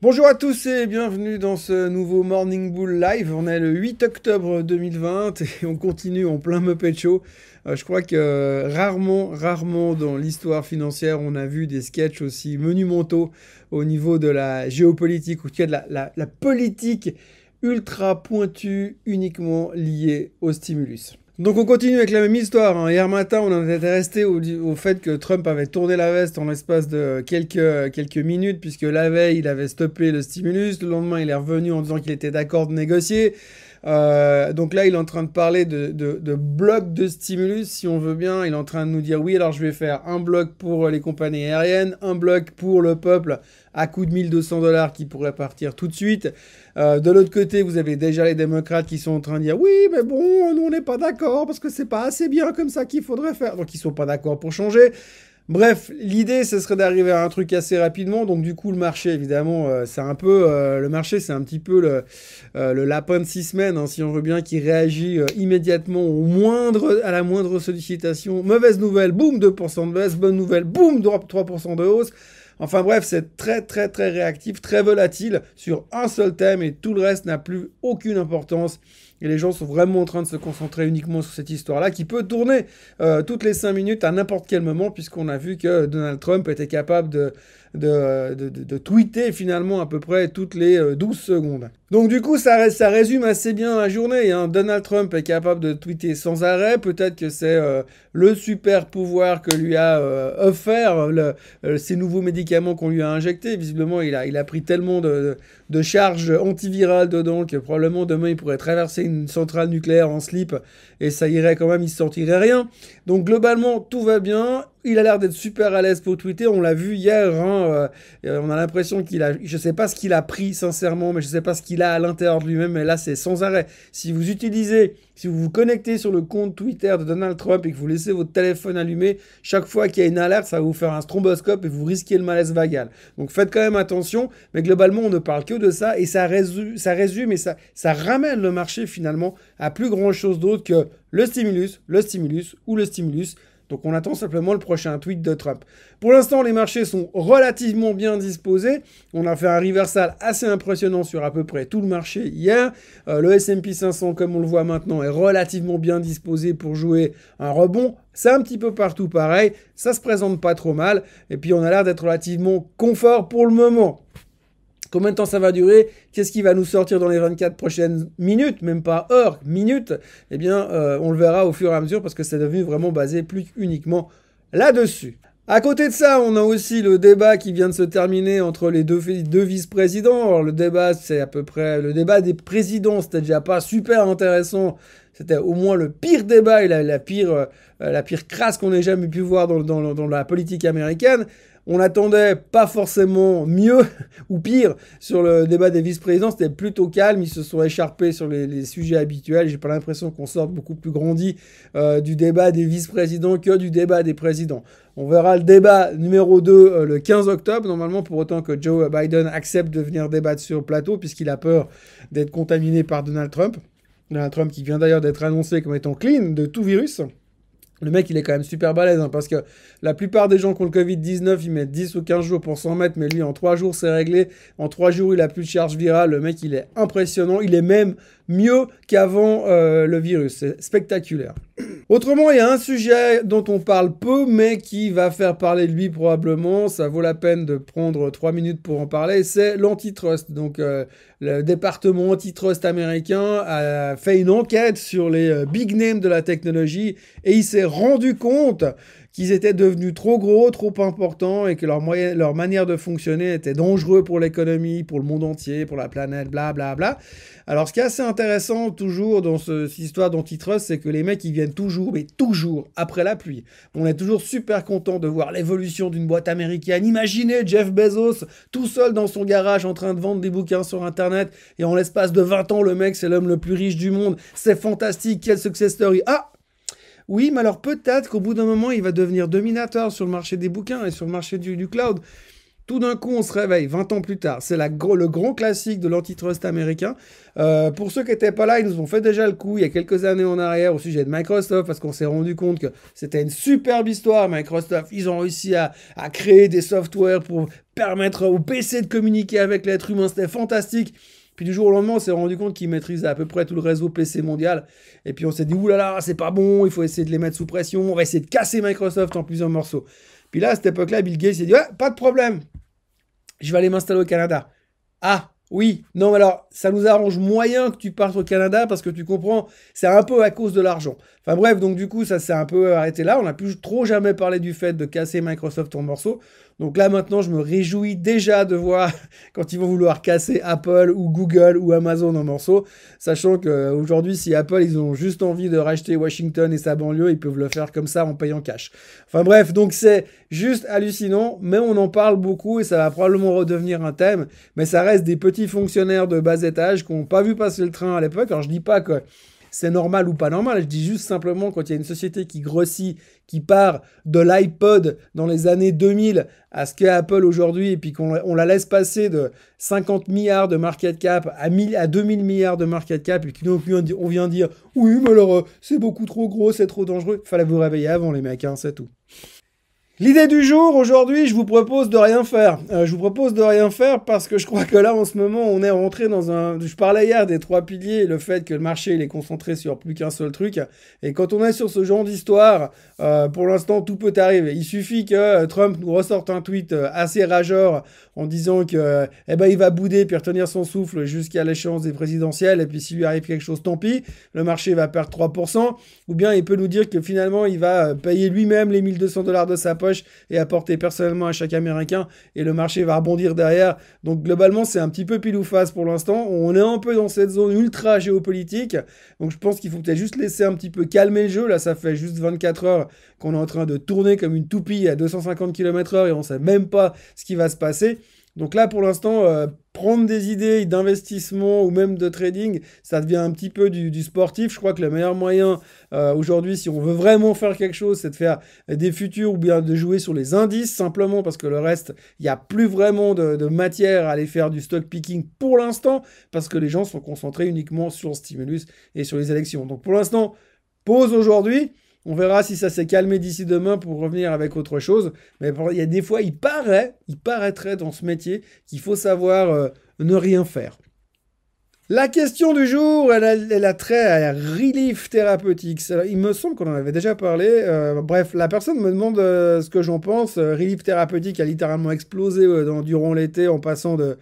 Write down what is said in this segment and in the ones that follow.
Bonjour à tous et bienvenue dans ce nouveau Morning Bull Live. On est le 8 octobre 2020 et on continue en plein Muppet Show. Je crois que rarement dans l'histoire financière on a vu des sketchs aussi monumentaux au niveau de la géopolitique, ou en tout cas de la politique ultra pointue uniquement liée au stimulus. Donc on continue avec la même histoire, hein. Hier matin, on en était resté au fait que Trump avait tourné la veste en l'espace de quelques minutes, puisque la veille, il avait stoppé le stimulus. Le lendemain, il est revenu en disant qu'il était d'accord de négocier. Donc là, il est en train de parler de blocs de stimulus, si on veut bien. Il est en train de nous dire, oui, alors je vais faire un bloc pour les compagnies aériennes, un bloc pour le peuple à coût de 1 200 $ qui pourrait partir tout de suite. De l'autre côté, vous avez déjà les démocrates qui sont en train de dire, oui, mais bon, nous on n'est pas d'accord parce que c'est pas assez bien comme ça qu'il faudrait faire. Donc ils sont pas d'accord pour changer. Bref, l'idée, ce serait d'arriver à un truc assez rapidement. Donc, du coup, le marché, évidemment, c'est un peu... le marché, c'est un petit peu le lapin de 6 semaines, hein, si on veut bien, qui réagit immédiatement à la moindre sollicitation. Mauvaise nouvelle, boum, 2% de baisse. Bonne nouvelle, boum, 3% de hausse. Enfin bref, c'est très réactif, très volatile sur un seul thème et tout le reste n'a plus aucune importance. Et les gens sont vraiment en train de se concentrer uniquement sur cette histoire-là qui peut tourner toutes les 5 minutes à n'importe quel moment, puisqu'on a vu que Donald Trump était capable de tweeter finalement à peu près toutes les 12 secondes. Donc du coup, ça résume assez bien la journée, hein. Donald Trump est capable de tweeter sans arrêt. Peut-être que c'est le super pouvoir que lui a offert ces nouveaux médicaments qu'on lui a injectés. Visiblement, il a pris tellement de charges antivirales dedans que probablement demain, il pourrait traverser une centrale nucléaire en slip et ça irait quand même, il se sentirait rien. Donc globalement, tout va bien. Il a l'air d'être super à l'aise pour tweeter. On l'a vu hier, hein, on a l'impression je sais pas ce qu'il a pris sincèrement, mais je sais pas ce qu'il a à l'intérieur de lui-même, mais là c'est sans arrêt. Si vous vous connectez sur le compte Twitter de Donald Trump et que vous laissez votre téléphone allumé, chaque fois qu'il y a une alerte, ça va vous faire un stromboscope et vous risquez le malaise vagal. Donc faites quand même attention, mais globalement on ne parle que de ça et ça résume et ça ramène le marché finalement à plus grand chose d'autre que le stimulus ou le stimulus. Donc on attend simplement le prochain tweet de Trump. Pour l'instant, les marchés sont relativement bien disposés. On a fait un reversal assez impressionnant sur à peu près tout le marché hier. Le S&P 500, comme on le voit maintenant, est relativement bien disposé pour jouer un rebond. C'est un petit peu partout pareil. Ça se présente pas trop mal. Et puis on a l'air d'être relativement confort pour le moment. Combien de temps ça va durer? Qu'est-ce qui va nous sortir dans les 24 prochaines minutes? Même pas heures, minutes. Eh bien, on le verra au fur et à mesure parce que c'est devenu vraiment basé plus uniquement là-dessus. À côté de ça, on a aussi le débat qui vient de se terminer entre les deux vice-présidents. Alors le débat, c'est à peu près le débat des présidents. C'était déjà pas super intéressant. C'était au moins le pire débat et la pire crasse qu'on ait jamais pu voir dans la politique américaine. On attendait pas forcément mieux ou pire sur le débat des vice-présidents. C'était plutôt calme. Ils se sont écharpés sur les sujets habituels. J'ai pas l'impression qu'on sorte beaucoup plus grandi du débat des vice-présidents que du débat des présidents. On verra le débat numéro 2 le 15 octobre, normalement, pour autant que Joe Biden accepte de venir débattre sur le plateau, puisqu'il a peur d'être contaminé par Donald Trump. Donald Trump qui vient d'ailleurs d'être annoncé comme étant clean de tout virus. Le mec, il est quand même super balèze, hein, parce que la plupart des gens qui ont le Covid-19, ils mettent 10 ou 15 jours pour s'en mettre, mais lui, en 3 jours, c'est réglé. En 3 jours, il a plus de charge virale. Le mec, il est impressionnant. Il est même mieux qu'avant le virus. C'est spectaculaire. Autrement, il y a un sujet dont on parle peu, mais qui va faire parler de lui probablement. Ça vaut la peine de prendre 3 minutes pour en parler. C'est l'antitrust. Donc, le département antitrust américain a fait une enquête sur les big names de la technologie et il s'est rendu compte qu'ils étaient devenus trop gros, trop importants et que leur manière de fonctionner était dangereux pour l'économie, pour le monde entier, pour la planète, bla bla bla. Alors ce qui est assez intéressant toujours dans cette histoire d'antitrust, c'est que les mecs ils viennent toujours, mais toujours après la pluie. On est toujours super content de voir l'évolution d'une boîte américaine. Imaginez Jeff Bezos tout seul dans son garage en train de vendre des bouquins sur Internet et en l'espace de 20 ans, le mec c'est l'homme le plus riche du monde. C'est fantastique, quelle success story. Ah! Oui, mais alors peut-être qu'au bout d'un moment, il va devenir dominateur sur le marché des bouquins et sur le marché du cloud. Tout d'un coup, on se réveille 20 ans plus tard. C'est le grand classique de l'antitrust américain. Pour ceux qui n'étaient pas là, ils nous ont fait déjà le coup il y a quelques années en arrière au sujet de Microsoft parce qu'on s'est rendu compte que c'était une superbe histoire. Microsoft, ils ont réussi à créer des softwares pour permettre au PC de communiquer avec l'être humain. C'était fantastique. Puis du jour au lendemain, on s'est rendu compte qu'ils maîtrisaient à peu près tout le réseau PC mondial. Et puis on s'est dit, oulala, c'est pas bon, il faut essayer de les mettre sous pression, on va essayer de casser Microsoft en plusieurs morceaux. Puis là, à cette époque-là, Bill Gates s'est dit, ouais, pas de problème, je vais aller m'installer au Canada. Ah, oui, non, mais alors, ça nous arrange moyen que tu partes au Canada parce que tu comprends, c'est un peu à cause de l'argent. Enfin bref, donc du coup, ça s'est un peu arrêté là. On n'a plus trop jamais parlé du fait de casser Microsoft en morceaux. Donc là, maintenant, je me réjouis déjà de voir quand ils vont vouloir casser Apple ou Google ou Amazon en morceaux, sachant qu'aujourd'hui, si Apple, ils ont juste envie de racheter Washington et sa banlieue, ils peuvent le faire comme ça en payant cash. Enfin bref, donc c'est juste hallucinant, mais on en parle beaucoup et ça va probablement redevenir un thème, mais ça reste des petits fonctionnaires de bas étage qui n'ont pas vu passer le train à l'époque. Alors je dis pas que c'est normal ou pas normal, je dis juste simplement quand il y a une société qui grossit, qui part de l'iPod dans les années 2000 à ce qu'est Apple aujourd'hui, et puis qu'on la laisse passer de 50 milliards de market cap à 2000 milliards de market cap, et qu'on vient dire « Oui, mais alors, c'est beaucoup trop gros, c'est trop dangereux. » Fallait vous réveiller avant, les mecs, hein, c'est tout. L'idée du jour, aujourd'hui, je vous propose de rien faire. Je vous propose de rien faire parce que je crois que là, en ce moment, on est rentré dans un... Je parlais hier des 3 piliers, le fait que le marché, il est concentré sur plus qu'un seul truc. Et quand on est sur ce genre d'histoire, pour l'instant, tout peut arriver. Il suffit que Trump nous ressorte un tweet assez rageur en disant que, il va bouder puis retenir son souffle jusqu'à l'échéance des présidentielles. Et puis, s'il lui arrive quelque chose, tant pis. Le marché va perdre 3%. Ou bien, il peut nous dire que finalement, il va payer lui-même les $1 200 de sa poche et apporter personnellement à chaque Américain et le marché va rebondir derrière. Donc globalement, c'est un petit peu pile ou face pour l'instant. On est un peu dans cette zone ultra géopolitique. Donc je pense qu'il faut peut-être juste laisser un petit peu calmer le jeu. Là, ça fait juste 24 heures qu'on est en train de tourner comme une toupie à 250 km/h et on sait même pas ce qui va se passer. Donc là, pour l'instant, prendre des idées d'investissement ou même de trading, ça devient un petit peu du sportif. Je crois que le meilleur moyen aujourd'hui, si on veut vraiment faire quelque chose, c'est de faire des futurs ou bien de jouer sur les indices, simplement parce que le reste, il n'y a plus vraiment de matière à aller faire du stock picking pour l'instant, parce que les gens sont concentrés uniquement sur le stimulus et sur les élections. Donc pour l'instant, pause aujourd'hui. On verra si ça s'est calmé d'ici demain pour revenir avec autre chose. Mais il y a des fois, il paraîtrait dans ce métier qu'il faut savoir ne rien faire. La question du jour, elle a trait à Relief Therapeutics. Il me semble qu'on en avait déjà parlé. Bref, la personne me demande ce que j'en pense. Relief Therapeutics a littéralement explosé durant l'été en passant de...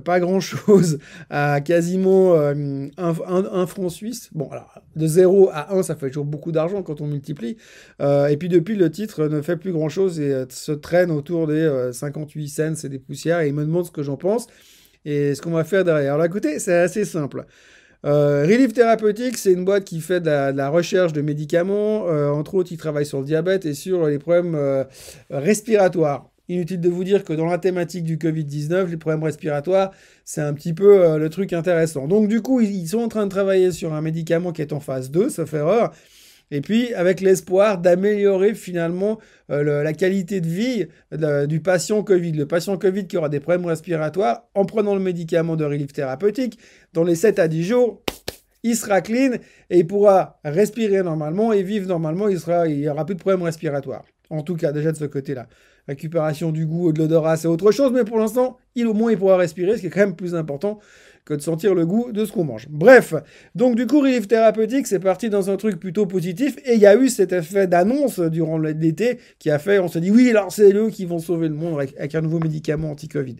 pas grand chose à quasiment 1 franc suisse. Bon, alors, de 0 à 1, ça fait toujours beaucoup d'argent quand on multiplie. Et puis depuis, le titre ne fait plus grand chose et se traîne autour des 58 cents et des poussières. Et il me demande ce que j'en pense et ce qu'on va faire derrière. Alors écoutez, c'est assez simple. Relief Therapeutics, c'est une boîte qui fait de la recherche de médicaments. Entre autres, ils travaillent sur le diabète et sur les problèmes respiratoires. Inutile de vous dire que dans la thématique du Covid-19, les problèmes respiratoires, c'est un petit peu le truc intéressant. Donc du coup, ils sont en train de travailler sur un médicament qui est en phase 2, sauf erreur, et puis avec l'espoir d'améliorer finalement la qualité de vie du patient Covid. Le patient Covid qui aura des problèmes respiratoires, en prenant le médicament de Relief Therapeutics, dans les 7 à 10 jours, il sera clean et il pourra respirer normalement et vivre normalement, il n'y aura plus de problèmes respiratoires. En tout cas, déjà de ce côté-là. Récupération du goût, de l'odorat, c'est autre chose, mais pour l'instant, au moins, il pourra respirer, ce qui est quand même plus important que de sentir le goût de ce qu'on mange. Bref, donc du coup, Relief Therapeutics, c'est parti dans un truc plutôt positif, et il y a eu cet effet d'annonce durant l'été qui a fait, on s'est dit, oui, alors c'est eux qui vont sauver le monde avec un nouveau médicament anti-Covid.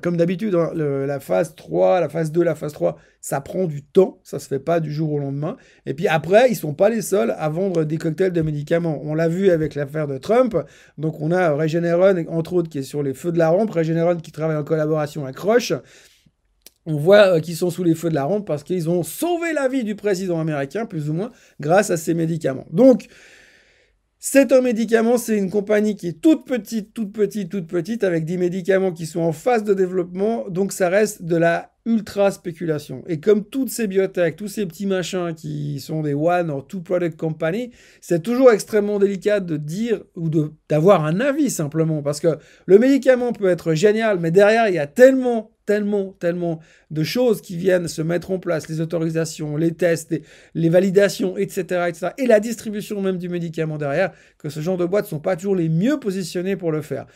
Comme d'habitude, la phase 3, la phase 2, la phase 3, ça prend du temps, ça se fait pas du jour au lendemain. Et puis après, ils sont pas les seuls à vendre des cocktails de médicaments. On l'a vu avec l'affaire de Trump. Donc on a Regeneron, entre autres, qui est sur les feux de la rampe. Regeneron qui travaille en collaboration avec Roche. On voit qu'ils sont sous les feux de la rampe parce qu'ils ont sauvé la vie du président américain, plus ou moins, grâce à ces médicaments. Donc, c'est un médicament, c'est une compagnie qui est toute petite, avec des médicaments qui sont en phase de développement, donc ça reste de la ultra spéculation. Et comme toutes ces biotech, tous ces petits machins qui sont des one or two product company, c'est toujours extrêmement délicat de dire ou d'avoir un avis simplement. Parce que le médicament peut être génial, mais derrière, il y a tellement de choses qui viennent se mettre en place, les autorisations, les tests, les validations, etc., etc., et la distribution même du médicament derrière, que ce genre de boîtes ne sont pas toujours les mieux positionnées pour le faire.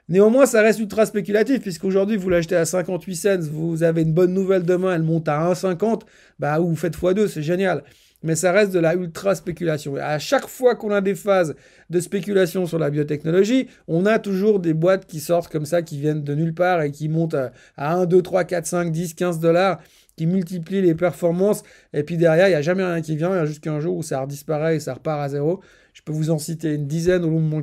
Néanmoins, ça reste ultra spéculatif, puisqu'aujourd'hui, vous l'achetez à 58 cents, vous avez une bonne nouvelle demain, elle monte à 1,50, bah, vous faites x2, c'est génial. Mais ça reste de la ultra spéculation. Et à chaque fois qu'on a des phases de spéculation sur la biotechnologie, on a toujours des boîtes qui sortent comme ça, qui viennent de nulle part et qui montent à 1, 2, 3, 4, 5, 10, 15 dollars, qui multiplient les performances. Et puis derrière, il n'y a jamais rien qui vient, jusqu'à un jour où ça redisparaît et ça repart à zéro. Je peux vous en citer une dizaine au long de mon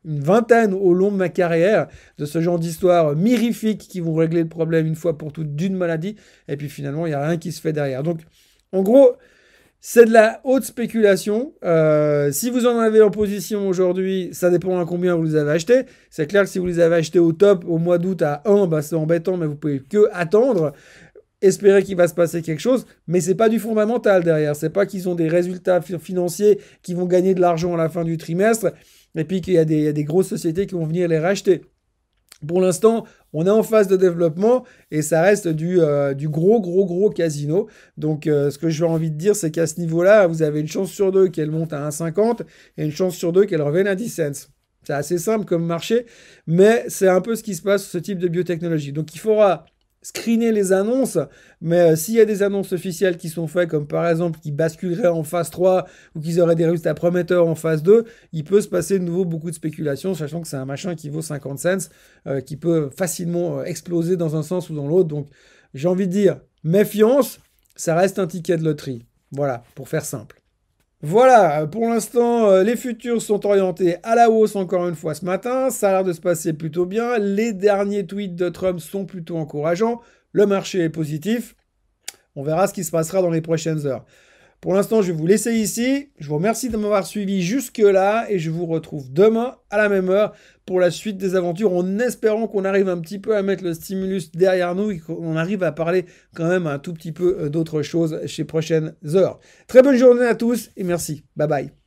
une vingtaine au long de ma carrière de ce genre d'histoires mirifiques qui vont régler le problème une fois pour toutes d'une maladie. Et puis finalement, il n'y a rien qui se fait derrière. Donc, en gros, c'est de la haute spéculation. Si vous en avez en position aujourd'hui, ça dépend à combien vous les avez achetés. C'est clair que si vous les avez achetés au top au mois d'août à 1, bah c'est embêtant, mais vous pouvez que attendre. Espérer qu'il va se passer quelque chose, mais c'est pas du fondamental derrière. C'est pas qu'ils ont des résultats financiers qui vont gagner de l'argent à la fin du trimestre, et puis qu'il y a des grosses sociétés qui vont venir les racheter. Pour l'instant, on est en phase de développement et ça reste du gros casino. Donc, ce que j'ai envie de dire, c'est qu'à ce niveau-là, vous avez une chance sur deux qu'elle monte à 1,50 et une chance sur deux qu'elle revienne à 10 cents. C'est assez simple comme marché, mais c'est un peu ce qui se passe sur ce type de biotechnologie. Donc, il faudra screener les annonces, mais s'il y a des annonces officielles qui sont faites, comme par exemple qui basculeraient en phase 3 ou qu'ils auraient des résultats prometteurs en phase 2, il peut se passer de nouveau beaucoup de spéculation, sachant que c'est un machin qui vaut 50 cents, qui peut facilement exploser dans un sens ou dans l'autre. Donc j'ai envie de dire, méfiance, ça reste un ticket de loterie. Voilà, pour faire simple. Voilà, pour l'instant, les futurs sont orientés à la hausse encore une fois ce matin. Ça a l'air de se passer plutôt bien. Les derniers tweets de Trump sont plutôt encourageants. Le marché est positif. On verra ce qui se passera dans les prochaines heures. Pour l'instant, je vais vous laisser ici. Je vous remercie de m'avoir suivi jusque-là et je vous retrouve demain à la même heure pour la suite des aventures en espérant qu'on arrive un petit peu à mettre le stimulus derrière nous et qu'on arrive à parler quand même un tout petit peu d'autres choses chez prochaines heures. Très bonne journée à tous et merci. Bye bye.